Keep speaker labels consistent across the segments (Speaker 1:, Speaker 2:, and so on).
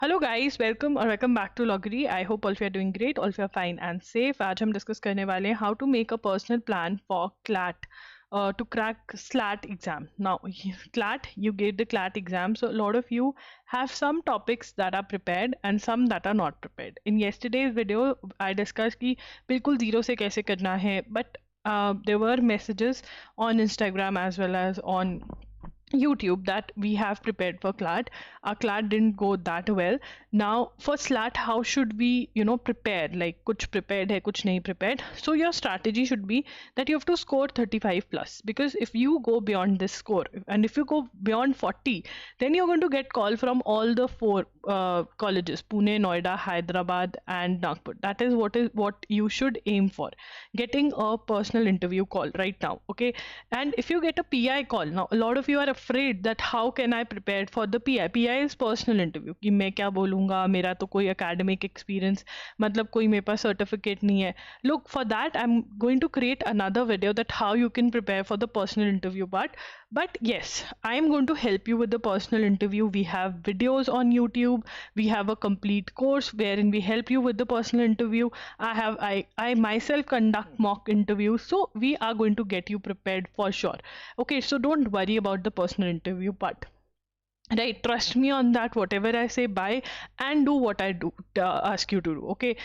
Speaker 1: Hello guys, welcome back to लॉगरी। I hope all of you are doing great, all of you are fine and safe. आज हम discuss करने वाले हैं how to make a personal plan for CLAT to crack SLAT exam. Now, CLAT, you get the CLAT exam, so a lot of you have some topics that are prepared and some that are not prepared. In yesterday's video, I discussed कि बिल्कुल zero से कैसे करना है, but there were messages on Instagram as well as on YouTube that we have prepared for CLAT. Our CLAT didn't go that well. Now for SLAT, how should we, prepare? Like kuch prepared hai, kuch nahi prepared. So your strategy should be that you have to score 35 plus, because if you go beyond this score and if you go beyond 40, then you're going to get call from all the four colleges: Pune, Noida, Hyderabad, and Nagpur. That is what you should aim for. Getting a personal interview call right now. Okay, and if you get a PI call, now a lot of you are afraid that how can I prepare for the PI? PI is personal interview कि मैं क्या बोलूँगा, मेरा तो कोई academic experience, मतलब कोई मेरे पास certificate नहीं है. Look, for that I'm going to create another video that how you can prepare for the personal interview part. But yes, I am going to help you with the personal interview. We have videos on YouTube. We have a complete course wherein we help you with the personal interview. I myself conduct mock interviews, so we are going to get you prepared for sure. Okay, so don't worry about the personal interview part. Right, trust me on that. Whatever I say, buy and do what I do ask you to do. Okay,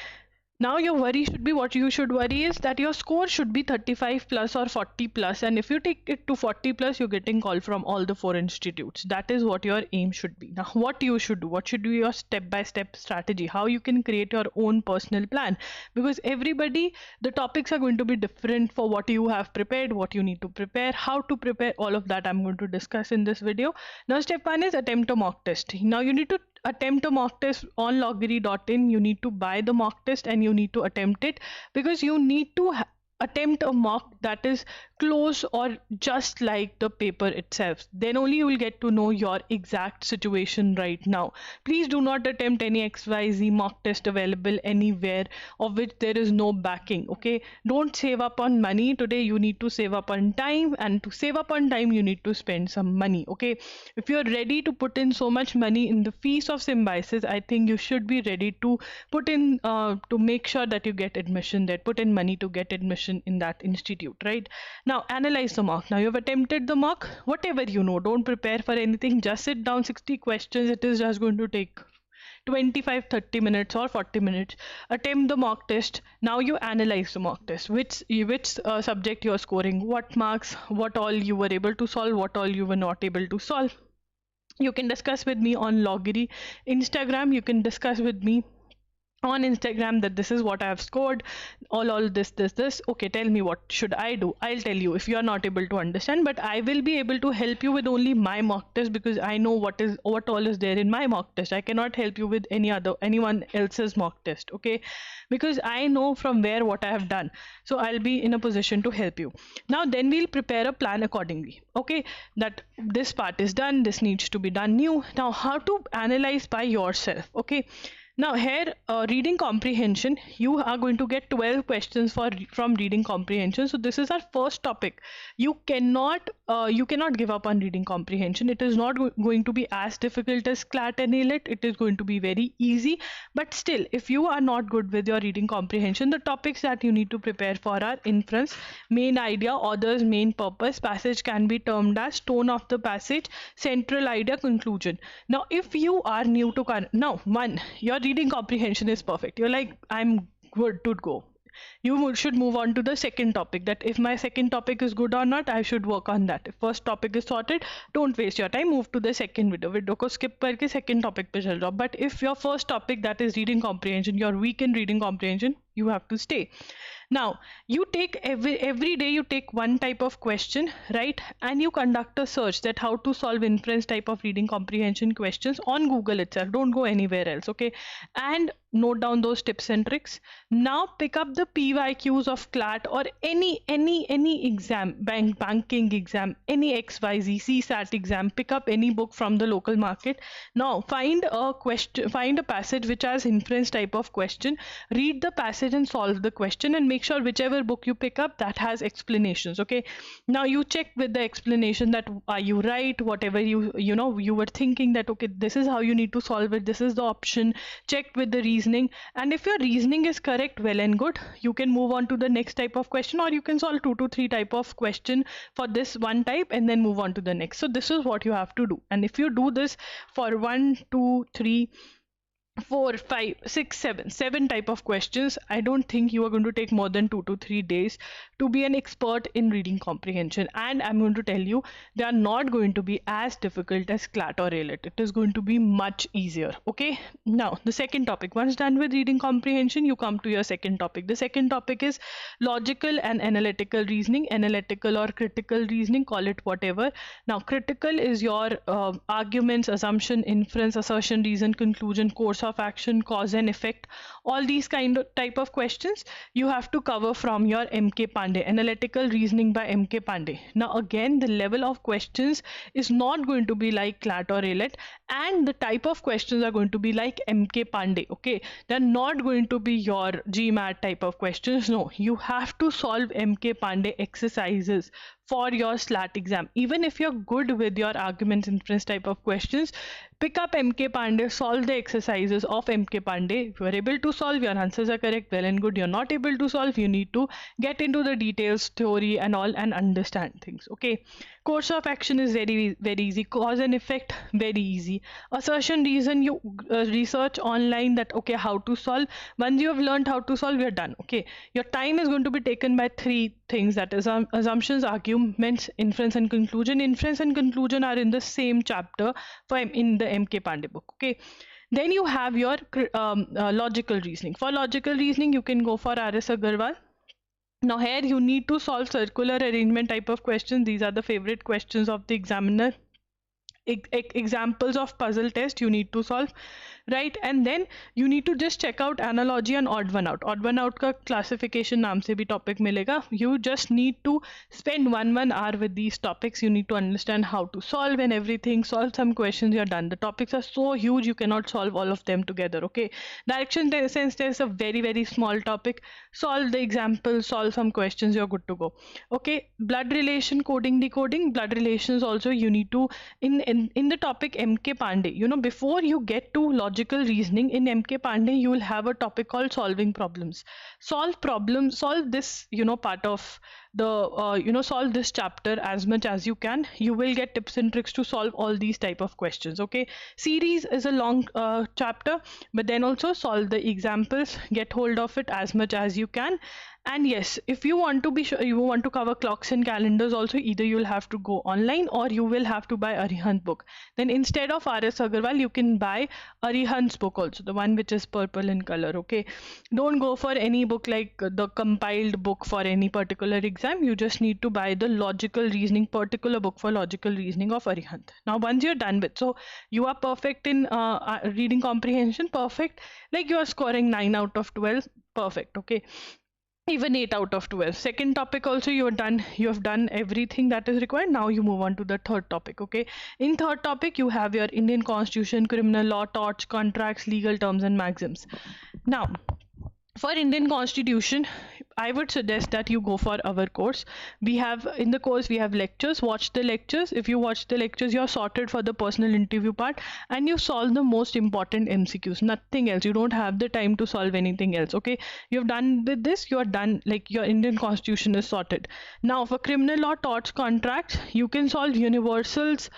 Speaker 1: now your worry should be, what you should worry is that your score should be 35 plus or 40 plus, and if you take it to 40 plus, you're getting call from all the four institutes. That is what your aim should be. Now what you should do, what should be your step by step strategy, how you can create your own personal plan, because everybody, the topics are going to be different for what you have prepared, what you need to prepare, how to prepare. All of that I'm going to discuss in this video. Now step 1 is attempt a mock test. Now you need to attempt a mock test on loggery.in. You need to buy the mock test and you need to attempt it, because you need to attempt a mock that is close or just like the paper itself. Then only you will get to know your exact situation right now. Please do not attempt any XYZ mock test available anywhere of which there is no backing. Okay, don't save up on money today. You need to save up on time, and to save up on time you need to spend some money. Okay, if you're ready to put in so much money in the fees of Symbiosis, I think you should be ready to put in to make sure that you get admission there. Put in money to get admission in that institute, right? Now analyze the mock. Now you've attempted the mock. Whatever you know, don't prepare for anything. Just sit down, 60 questions. It is just going to take 25-30 minutes or 40 minutes. Attempt the mock test. Now you analyze the mock test, which subject you are scoring, what marks, what all you were able to solve, what all you were not able to solve. You can discuss with me on Loggery Instagram. You can discuss with me on Instagram that this is what I have scored, all this. Okay, tell me what should I do. I'll tell you if you are not able to understand, but I will be able to help you with only my mock test, because I know what all is there in my mock test. I cannot help you with anyone else's mock test. Okay, because I know from where what I have done, so I'll be in a position to help you. Now then we'll prepare a plan accordingly. Okay, that this part is done, this needs to be done new. Now how to analyze by yourself. Okay, now here, reading comprehension, you are going to get 12 questions from reading comprehension. So this is our first topic. You cannot give up on reading comprehension. It is not going to be as difficult as CLAT and ALET. It is going to be very easy. But still, if you are not good with your reading comprehension, the topics that you need to prepare for are inference, main idea, author's main purpose, passage can be termed as tone of the passage, central idea, conclusion. Now if you are new to now one, your reading comprehension is perfect, you're like, I'm good to go, you should move on to the second topic, that if my second topic is good or not, I should work on that. If first topic is sorted, don't waste your time, move to the second video को skip करके second topic पे चल जाओ. But if your first topic, that is reading comprehension, you're weak in reading comprehension, you have to stay. Now you take every day you take one type of question, right, and you conduct a search that how to solve inference type of reading comprehension questions on Google itself. Don't go anywhere else. Okay, and note down those tips and tricks. Now pick up the PYQs of CLAT or any exam, banking exam, any XYZ CSAT exam. Pick up any book from the local market. Now find a passage which has inference type of question. Read the passage passage and solve the question, and make sure whichever book you pick up that has explanations. Okay, now you check with the explanation that are you right, whatever you were thinking that okay, this is how you need to solve it, this is the option. Checked with the reasoning, and if your reasoning is correct, well and good, you can move on to the next type of question, or you can solve 2 to 3 type of question for this one type and then move on to the next. So this is what you have to do, and if you do this for 1, 2, 3, 4, 5, 6, 7 type of questions, I don't think you are going to take more than 2 to 3 days to be an expert in reading comprehension. And I'm going to tell you, they are not going to be as difficult as CLAT or AILET. It is going to be much easier. Okay, now the second topic, once done with reading comprehension, you come to your second topic. The second topic is logical and analytical reasoning, analytical or critical reasoning, call it whatever. Now critical is your arguments, assumption, inference, assertion, reason, conclusion, course of action, cause and effect. All these kind of type of questions you have to cover from your MK Pandey, analytical reasoning by MK Pandey. Now again, the level of questions is not going to be like CLAT or AILET, and the type of questions are going to be like MK Pandey. Okay, they're not going to be your GMAT type of questions. No, you have to solve MK Pandey exercises for your SLAT exam. Even if you're good with your arguments, inference type of questions, pick up MK Pandey, solve the exercises of MK Pandey. If you are able to solve, your answers are correct, well and good. You're not able to solve, you need to get into the details, theory and all, and understand things. Okay, course of action is very easy. Cause and effect, very easy. Assertion, reason, you research online that okay, how to solve. Once you have learned how to solve, you're done. Okay, your time is going to be taken by 3 things, that is assumptions, arguments, inference and conclusion. Inference and conclusion are in the same chapter in the MK Pandey book. Okay, then you have your logical reasoning. For logical reasoning, you can go for RS Agarwal. Now here you need to solve circular arrangement type of questions. These are the favorite questions of the examiner. Examples of puzzle test you need to solve, right? And then you need to just check out analogy and odd one out. Odd one out का classification नाम से भी topic मिलेगा. You just need to spend one hour with these topics. You need to understand how to solve and everything. Solve some questions, you're done. The topics are so huge, you cannot solve all of them together. Okay, direction sense test is a very small topic. Solve the example, solve some questions, you're good to go. Okay, blood relation, coding, decoding. Blood relations also you need to in the topic MK Pandey, before you get to logical reasoning in MK Pandey, you will have a topic called solving problems. Solve problems, solve this part of the solve this chapter as much as you can. You will get tips and tricks to solve all these type of questions. Okay, series is a long chapter, but then also solve the examples, get hold of it as much as you can. And yes, if you want to be sure, you want to cover clocks and calendars also, either you'll have to go online or you will have to buy Arihant book. Then instead of RS Agarwal, you can buy Arihant's book also, the one which is purple in color. Okay, don't go for any book like the compiled book for any particular exam. You just need to buy the logical reasoning, particular book for logical reasoning of Arihant. Now once you're done with, so you are perfect in reading comprehension, perfect, like you are scoring 9 out of 12, perfect. Okay, even 8 out of 12. Second topic also you are done, you have done everything that is required. Now you move on to the third topic. Okay, in third topic you have your Indian Constitution, criminal law, torts, contracts, legal terms and maxims. Now for Indian Constitution, I would suggest that you go for our course. We have in the course we have lectures. Watch the lectures. If you watch the lectures, you're sorted for the personal interview part, and you solve the most important MCQs. Nothing else. You don't have the time to solve anything else. Okay, you've done with this. You are done. Like your Indian Constitution is sorted. Now for criminal law, torts, contracts, you can solve universals.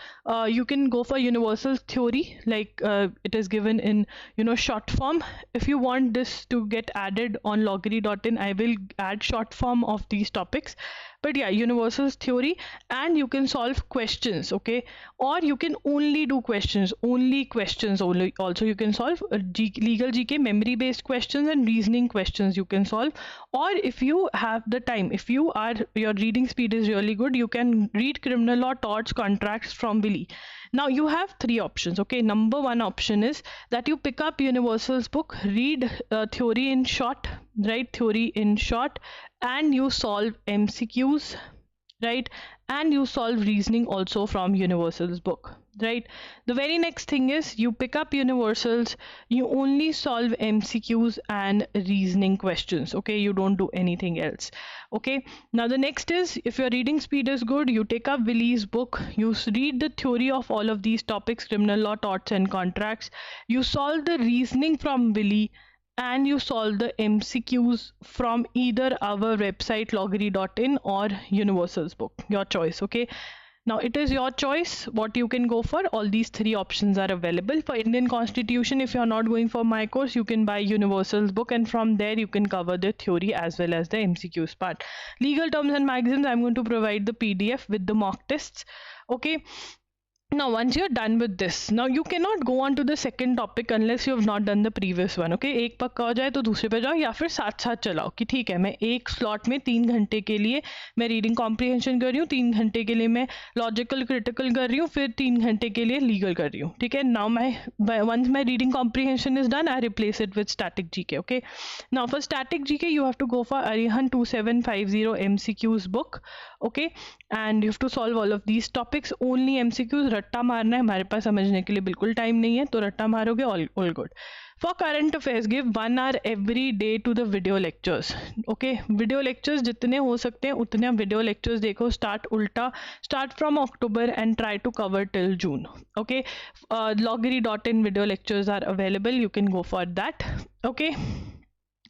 Speaker 1: You can go for universal theory, like it is given in short form. If you want this to get added on loggery.in, I will add short form of these topics. But yeah, universals theory, and you can solve questions. Okay, or you can only do questions, only questions only. Also you can solve legal GK, memory based questions and reasoning questions you can solve. Or if you have the time, if your reading speed is really good, you can read criminal law, torts, contracts from Willy. Now you have 3 options. Okay, number 1 option is that you pick up Universal's book, read theory in short, right? Theory in short, and you solve MCQs right? And you solve reasoning also from Universal's book, right? The very next thing is you pick up Universals, you only solve MCQs and reasoning questions, okay? You don't do anything else, okay? Now the next is, if your reading speed is good, you take up Willy's book, you read the theory of all of these topics, criminal law, torts and contracts, you solve the reasoning from Willy, and you solve the MCQs from either our website loggery.in or Universal's book, your choice, okay? Now it is your choice what you can go for. All these three options are available. For Indian Constitution, if you're not going for my course, you can buy Universal's book, and from there you can cover the theory as well as the MCQs part. Legal terms and maxims, I'm going to provide the PDF with the mock tests, okay? Now once you're done with this, now you cannot go on to the second topic unless you have not done the previous one, okay? एक पक्का हो जाए तो दूसरे पे जाओ, या फिर साथ साथ चलाओ कि ठीक है मैं एक स्लॉट में 3 घंटे के लिए मैं रीडिंग कॉम्प्रिहेंशन कर रही हूँ, 3 घंटे के लिए मैं लॉजिकल क्रिटिकल कर रही हूँ, फिर 3 घंटे के लिए लीगल कर रही हूँ, ठीक है? Now my once my reading comprehension is done, I replace it with static GK, okay? Now for static GK you have to go for Arihan 2750 MCQs book, okay? And you have to solve all of these topics, only MCQs. रट्टा मारना है, हमारे पास समझने के लिए बिल्कुल time नहीं है, तो रट्टा मारोगे, all good. For current affairs, give 1 hour every day to the video lectures, okay? Video lectures जितने हो सकते हैं उतने video lectures देखो. Start from October and try to cover till June, okay? Loggery.in video lectures are available, you can go for that, okay?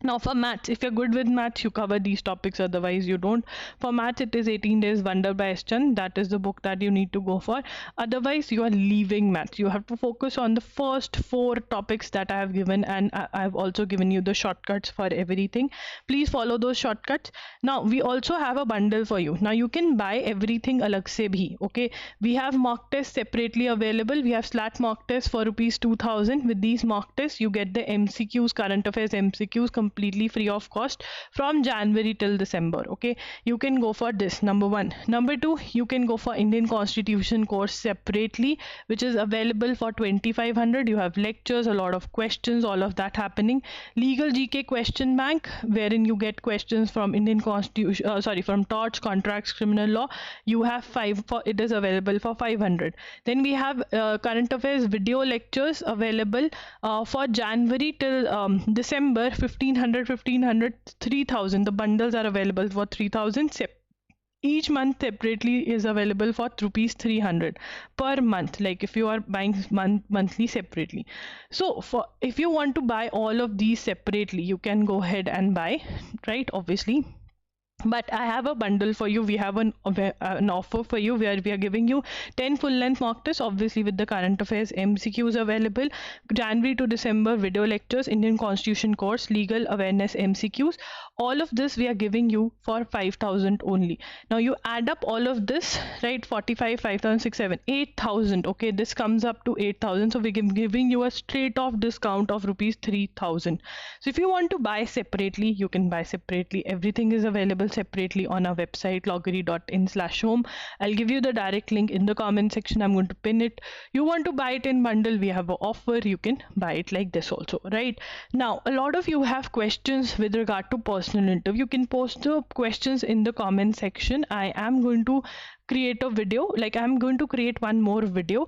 Speaker 1: Now for maths, if you're good with maths, you cover these topics, otherwise you don't. For maths, it is 18 Days Wonder by S. Chand. That is the book that you need to go for. Otherwise, you are leaving maths. You have to focus on the first 4 topics that I have given, and I've also given you the shortcuts for everything. Please follow those shortcuts. Now, we also have a bundle for you. Now, you can buy everything alag se bhi, okay? We have mock tests separately available. We have SLAT mock tests for ₹2,000. With these mock tests, you get the MCQs, current affairs MCQs, completely free of cost from January till December, okay? You can go for this, number 1. Number 2, you can go for Indian Constitution course separately, which is available for 2,500. You have lectures, a lot of questions, all of that happening. Legal GK question bank, wherein you get questions from Indian Constitution, from torts, contracts, criminal law. You have 5 for it is available for 500. Then we have current affairs video lectures available for January till December, 1,500, 3,000. The bundles are available for 3,000. Each month separately is available for ₹300 per month, like if you are buying monthly separately. So if you want to buy all of these separately, you can go ahead and buy, right? Obviously, but I have a bundle for you. We have an offer for you where we are giving you 10 full-length mock tests, obviously with the current affairs MCQs available, January to December video lectures, Indian Constitution course, legal awareness MCQs. All of this we are giving you for 5,000 only. Now you add up all of this, right? 45, 5,000, 6, 7, 8,000. Okay, this comes up to 8,000. So we're giving you a straight off discount of ₹3,000. So if you want to buy separately, you can buy separately. Everything is available separately on our website loggery.in/home. I'll give you the direct link in the comment section. I'm going to pin it. You want to buy it in bundle, we have an offer. You can buy it like this also, right? Now a lot of you have questions with regard to personal interview. You can post the questions in the comment section. I am going to create a video, like I'm going to create one more video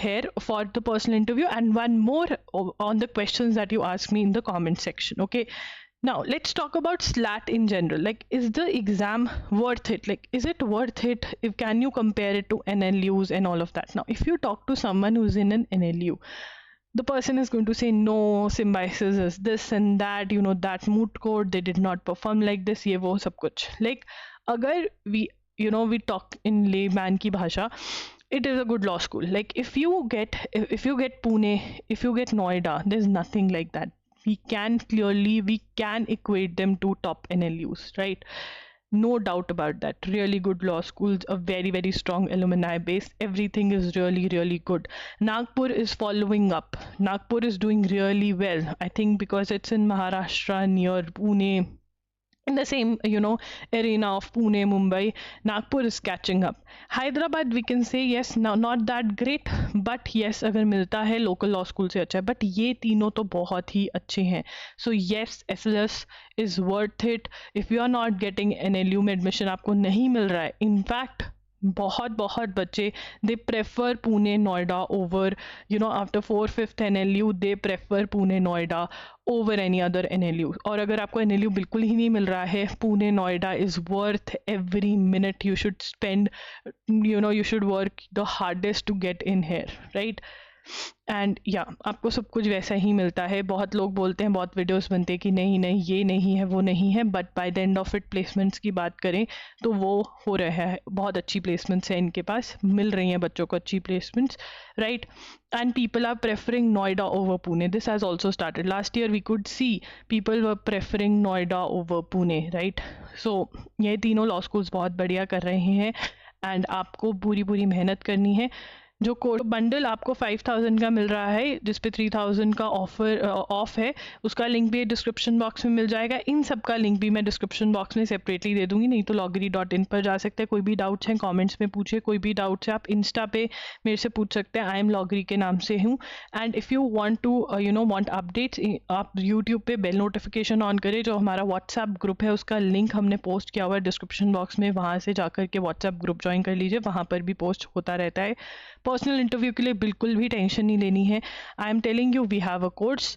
Speaker 1: here for the personal interview, and one more on the questions that you ask me in the comment section, okay? Now let's talk about SLAT in general. Like, is the exam worth it? Like, is it worth it? If can you compare it to NLUs and all of that? Now if you talk to someone who's in an NLU, the person is going to say no, symbiosis is this and that, you know, that moot court, they did not perform like this, ye wo sab kuch. Like, agar we talk in layman ki bhasha, it is a good law school. Like, if you get Pune, if you get Noida, there's nothing like that. We can equate them to top NLUs, right? No doubt about that. Really good law schools, a very, very strong alumni base. Everything is really, really good. Nagpur is following up. Nagpur is doing really well. I think because it's in Maharashtra near Pune, in the same arena of Pune, Mumbai. Nagpur is catching up. Hyderabad, we can say yes, now not that great, but yes, अगर मिलता है local law school से अच्छा है, but ये तीनों तो बहुत ही अच्छे हैं. So yes, FLS is worth it. If you are not getting NLU में admission, आपको नहीं मिल रहा है, in fact बहुत बहुत बच्चे they prefer Pune Noida over after 4/5 NLU they prefer Pune Noida over any other NLU. और अगर आपको NLU बिल्कुल ही नहीं मिल रहा है, Pune Noida is worth every minute you should spend, you should work the hardest to get in here, right. And या आपको सब कुछ वैसा ही मिलता है. बहुत लोग बोलते हैं, बहुत वीडियोस बनते हैं कि नहीं नहीं ये नहीं है वो नहीं है, but by the end of it placements की बात करें तो वो हो रहा है. बहुत अच्छी प्लेसमेंट्स हैं इनके पास, मिल रही हैं बच्चों को अच्छी placements, right. And people are preferring Noida over Pune. This has also started. Last year we could see people were preferring Noida over Pune, right. So ये तीनों लॉ स्कूल्स बहुत बढ़िया कर रहे हैं एंड आपको पूरी पूरी मेहनत करनी है. जो कोर्स बंडल आपको 5000 का मिल रहा है, जिस पे 3000 का ऑफर ऑफ है, उसका लिंक भी डिस्क्रिप्शन बॉक्स में मिल जाएगा. इन सब का लिंक भी मैं डिस्क्रिप्शन बॉक्स में सेपरेटली दे दूंगी, नहीं तो loggery.in पर जा सकते हैं. कोई भी डाउट्स हैं कमेंट्स में पूछिए, कोई भी डाउट्स है आप इंस्टा पे मेरे से पूछ सकते हैं. आई एम loggery के नाम से हूँ. And if you want to want updates, आप यूट्यूब पे बेल नोटिफिकेशन ऑन करें. जो हमारा व्हाट्सएप ग्रुप है उसका लिंक हमने पोस्ट किया हुआ है डिस्क्रिप्शन बॉक्स में, वहाँ से जाकर के व्हाट्सएप ग्रुप ज्वाइन कर लीजिए, वहाँ पर भी पोस्ट होता रहता है. पर्सनल इंटरव्यू के लिए बिल्कुल भी टेंशन नहीं लेनी है. I am telling you, we have a course,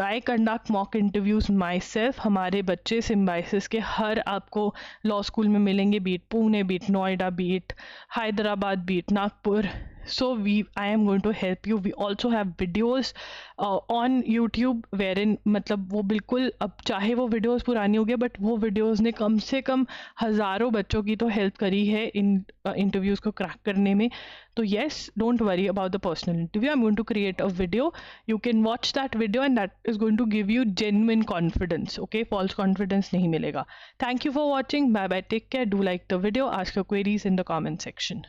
Speaker 1: I conduct mock interviews myself. हमारे बच्चे सिम्बाइसिस के हर आपको लॉ स्कूल में मिलेंगे, beat Pune, beat Noida, beat Hyderabad, beat Nagpur. So I am going to help you. We also have videos on YouTube wherein मतलब वो बिल्कुल, अब चाहे वो वीडियोस पुरानी हो गई, बट वो वीडियोस ने कम से कम हज़ारों बच्चों की तो हेल्प करी है इन इंटरव्यूज़ को क्रैक करने में. तो yes, don't worry about the personal interview. I'm going to create a video. You can watch that video and that is going to give you genuine confidence. Okay, false confidence नहीं मिलेगा. Thank you for watching. Bye bye. Take care. Do like the video. Ask your queries in the comment section.